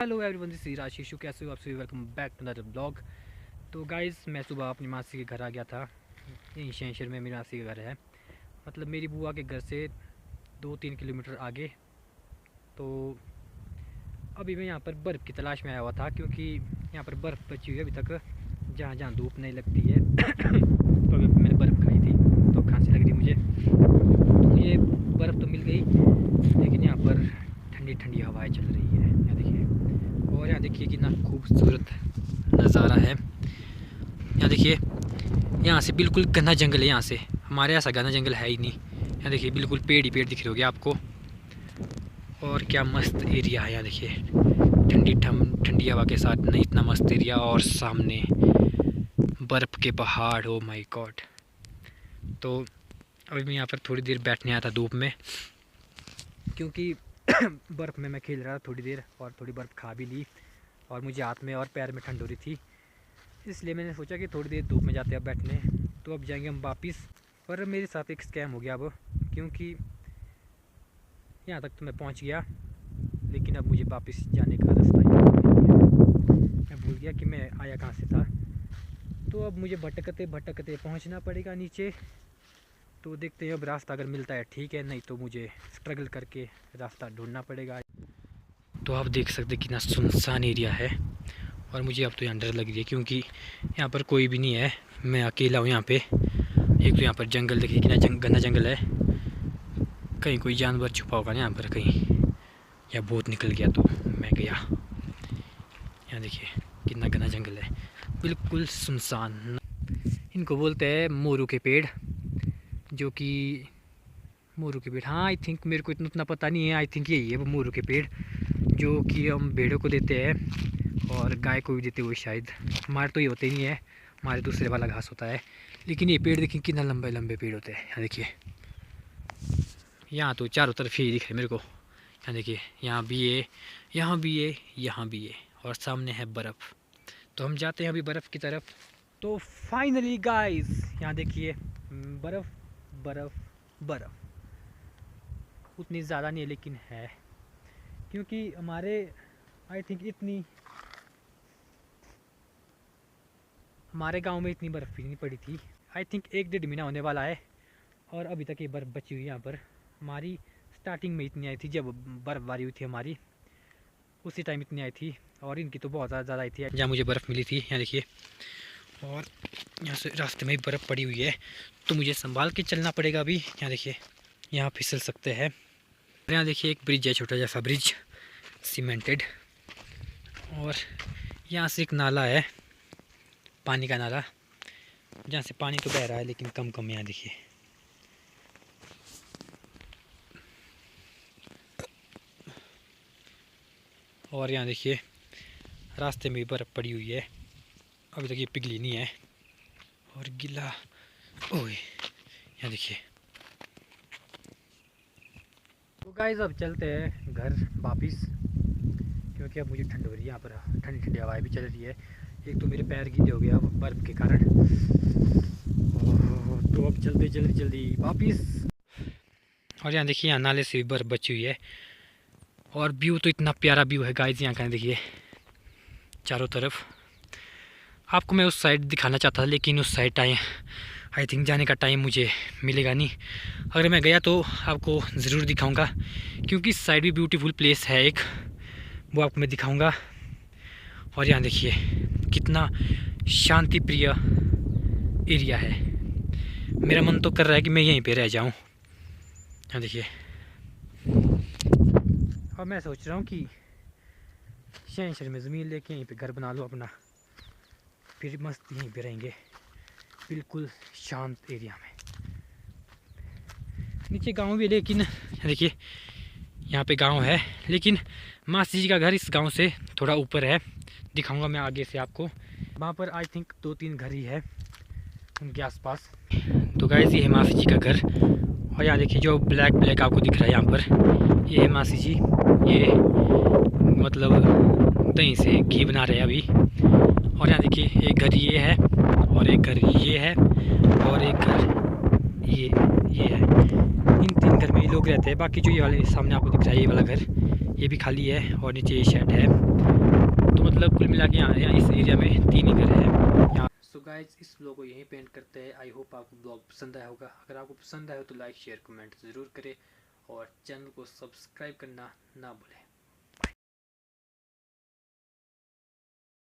Hello everyone, this is Ashish. कैसे हो आप सभी? Welcome back to another blog. तो गाइस, मैं सुबह अपनी मासी के घर आ गया था। यहीं शहर में मेरी मासी का घर है, मतलब मेरी बुआ के घर से 2-3 किलोमीटर आगे। तो अभी मैं यहाँ पर बर्फ़ की तलाश में आया हुआ था, क्योंकि यहाँ पर बर्फ़ बची हुई है अभी तक, जहाँ जहाँ धूप नहीं लगती है। तो अभी मैंने बर्फ़ खाई थी तो खांसी लग रही मुझे, तो मुझे बर्फ़ तो मिल गई, लेकिन यहाँ पर ठंडी ठंडी हवाएं चल रही है। यहाँ देखिए, और यहाँ देखिए कितना खूबसूरत नज़ारा है। यहाँ देखिए, यहाँ से बिल्कुल घना जंगल है। यहाँ से हमारे ऐसा घना जंगल है ही नहीं। यहाँ देखिए बिल्कुल पेड़ ही पेड़ दिख रहे होंगे आपको, और क्या मस्त एरिया है। यहाँ देखिए ठंडी हवा के साथ नहीं, इतना मस्त एरिया, और सामने बर्फ़ के पहाड़। Oh my God. तो अभी मैं यहाँ पर थोड़ी देर बैठने आया था धूप में, क्योंकि बर्फ़ में मैं खेल रहा था थोड़ी देर, और थोड़ी बर्फ़ खा भी ली, और मुझे हाथ में और पैर में ठंड हो रही थी। इसलिए मैंने सोचा कि थोड़ी देर धूप में जाते हैं अब बैठने। तो अब जाएंगे हम वापस। पर मेरे साथ एक स्कैम हो गया अब, क्योंकि यहाँ तक तो मैं पहुँच गया, लेकिन अब मुझे वापस जाने का रास्ता नहीं है। मैं भूल गया कि मैं आया कहाँ से था। तो अब मुझे भटकते भटकते पहुँचना पड़ेगा नीचे। तो देखते हैं अब रास्ता अगर मिलता है ठीक है, नहीं तो मुझे स्ट्रगल करके रास्ता ढूंढना पड़ेगा। तो आप देख सकते कितना सुनसान एरिया है, और मुझे अब तो यहाँ डर लग रही है, क्योंकि यहाँ पर कोई भी नहीं है। मैं अकेला हूँ यहाँ पे। एक तो यहाँ पर जंगल देखिए कितना घना जंगल है। कहीं कोई जानवर छुपा होगा ना यहाँ पर कहीं, या भूत निकल गया तो मैं गया। यहाँ देखिए कितना घना जंगल है, बिल्कुल सुनसान। इनको बोलते हैं मोरू के पेड़, जो कि मोरू के पेड़, हाँ आई थिंक, मेरे को इतना पता नहीं है, आई थिंक यही है वो मोरू के पेड़, जो कि हम भेड़ों को देते हैं और गाय को भी देते हुए शायद। हमारे तो ये होते नहीं है, हमारे दूसरे वाला घास होता है। लेकिन ये पेड़ देखिए कितना लंबे लंबे पेड़ होते हैं। यहाँ देखिए, यहाँ तो चारों तरफ ही दिख रहे मेरे को। यहाँ देखिए, यहाँ भी है, यहाँ भी है, यहाँ भी है, और सामने है बर्फ़। तो हम जाते हैं अभी बर्फ़ की तरफ। तो फाइनली गाइस, यहाँ देखिए बर्फ़ बर्फ़ बर्फ़। उतनी ज़्यादा नहीं है लेकिन है, क्योंकि हमारे आई थिंक हमारे गांव में इतनी बर्फ़ भी नहीं पड़ी थी। आई थिंक 1-1.5 महीना होने वाला है, और अभी तक ये बर्फ़ बची हुई है यहाँ पर। हमारी स्टार्टिंग में इतनी आई थी, जब बर्फ़बारी हुई थी हमारी, उसी टाइम इतनी आई थी, और इनकी तो बहुत ज़्यादा आई थी जहाँ मुझे बर्फ़ मिली थी। यहाँ देखिए, और यहाँ से रास्ते में बर्फ़ पड़ी हुई है, तो मुझे संभाल के चलना पड़ेगा अभी। यहाँ देखिए, यहाँ फिसल सकते हैं। यहाँ देखिए एक ब्रिज है, छोटा जैसा ब्रिज, सीमेंटेड, और यहाँ से एक नाला है, पानी का नाला, जहाँ से पानी तो बह रहा है लेकिन कम कम। यहाँ देखिए, और यहाँ देखिए रास्ते में भी बर्फ़ पड़ी हुई है, अभी तक ये पिघली नहीं है, और गीला। ओए यहाँ देखिए। तो गाइस, अब चलते हैं घर वापस, क्योंकि अब मुझे ठंड हो रही है। यहाँ पर ठंडी ठंडी हवाएं भी चल रही है। एक तो मेरे पैर गीले हो गया बर्फ़ के कारण। तो अब चलते जल्दी जल्दी वापस। और यहाँ देखिए, यहाँ नाले से भी बर्फ़ बची हुई है, और व्यू तो इतना प्यारा व्यू है गाइस यहाँ का। देखिए चारों तरफ। आपको मैं उस साइड दिखाना चाहता था, लेकिन उस साइड टाइम आई थिंक जाने का टाइम मुझे मिलेगा नहीं। अगर मैं गया तो आपको ज़रूर दिखाऊंगा, क्योंकि इस साइड भी ब्यूटीफुल प्लेस है एक, वो आपको मैं दिखाऊंगा। और यहाँ देखिए कितना शांति प्रिय एरिया है। मेरा मन तो कर रहा है कि मैं यहीं पे रह जाऊं। यहाँ देखिए, अब मैं सोच रहा हूँ कि शहर में ज़मीन लेके यहीं पे घर बना लो अपना, फिर मस्त यहीं पे रहेंगे, बिल्कुल शांत एरिया में। नीचे गांव भी, लेकिन देखिए यहाँ पे गांव है, लेकिन मासी जी का घर इस गांव से थोड़ा ऊपर है। दिखाऊंगा मैं आगे से आपको। वहाँ पर आई थिंक 2-3 घर ही है उनके आसपास। तो गाइस, ये है मासी जी का घर, और यहाँ देखिए जो ब्लैक ब्लैक आपको दिख रहा है यहाँ पर, ये है मासी जी। ये मतलब दही से घी बना रहे हैं अभी। और यहाँ देखिए एक घर ये है, और एक घर ये है, और एक घर ये है। इन 3 घर में लोग रहते हैं। बाकी जो ये वाले सामने आपको दिख रहा है, ये वाला घर, ये भी खाली है और नीचे ये शेड है। तो मतलब कुल मिला के यहाँ इस एरिया में 3 ही घर है यहाँ। सो गाइज इस ब्लॉग को यहीं पेंट करते हैं। आई होप आपको ब्लॉग पसंद आया होगा। अगर आपको पसंद आया हो तो लाइक शेयर कमेंट ज़रूर करें और चैनल को सब्सक्राइब करना ना भूलें।